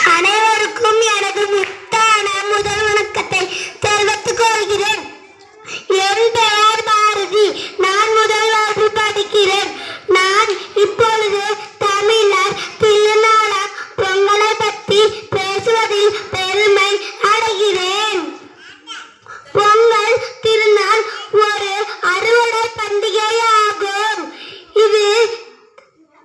அனைவருக்கும் எனது முத்தான முதல் வணக்கத்தை தெரிவித்துக் கொள்கிறேன். என் பெயர் பாரதி. நான் முதல் வகுப்பு படிக்கிறேன். நான் இப்பொழுது தமிழர் திருநாளாம் பொங்கலை பற்றி பேசுவதில் பெருமை அடைகிறேன். பொங்கல் திருநாள் ஒரு அறுவடை பண்டிகையாகும். இது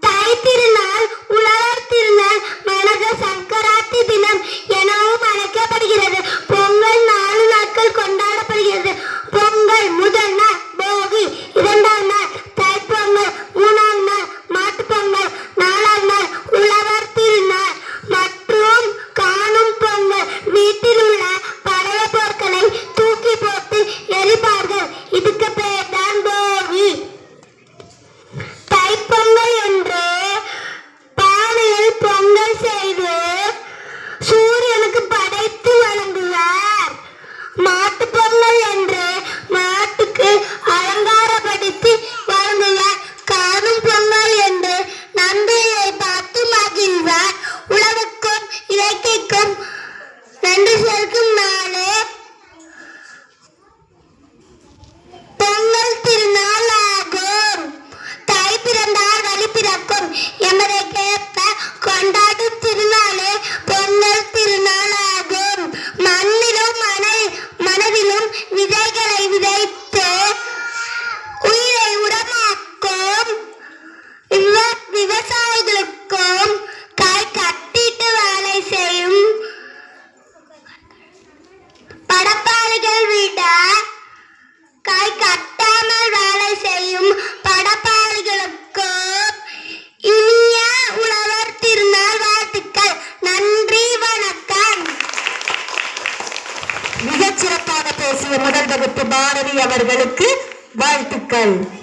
தை திருநாள், உழவர் திருநாள், மனத சங்கராந்தி தினம் எனவும் அழைக்கப்படுகிறது. பொங்கல் 4 நாட்கள் கொண்டாடப்படுகிறது. பொங்கல் முதல் நாள் போகி, 2ஆம் நாள் தைப்பொங்கல், 3ஆம் நாள் மாட்டுப்பொங்கல், 4ஆம் நாள் உழவர் திருநாள் மற்றும் காணும் பொங்கல். வீட்டில் உள்ள பழைய பொருட்களை தூக்கி போட்டு எரிப்பார்கள். இதுக்கு பேர் தான் போகி. தைப்பொங்கல் என்று பானையில் பொங்கல் செய்து சூரியனுக்கு படைத்து வழங்குவார். மாட்டுப் பொங்கல் என்று மாட்டுக்கு அலங்காரப்படுத்தி வழங்குவார். காணும் பொங்கல் என்று நன்றியை பார்த்து மகிழ்வார். உழவுக்கும் இயற்கைக்கும் நன்றி செலுத்தும் நாளே பொங்கல் திருநாள் ஆகும். தை பிறந்தால் வழி பிறக்கும் என்பதை கேட்ப கொண்டாடும் திருநாளே பொங்கல் திருநாள் ஆகும். மண்ணிலும் மனதிலும் விதைகளை விதைத்து உயிரை உரமாக்கும் விவசாயிகளுக்கும் கை கட்டிட்டு வேலை செய்யும் படப்பாளிகள் விட கை கட்டாமல் வேலை செய்யும் படப்பாளிகளுக்கும் இனிய உழவர் திருநாள் வாழ்த்துக்கள். நன்றி, வணக்கம். மிகச் சிறப்பாக பேசிய முதல் வகுப்பு பாரதி அவர்களுக்கு வாழ்த்துக்கள்.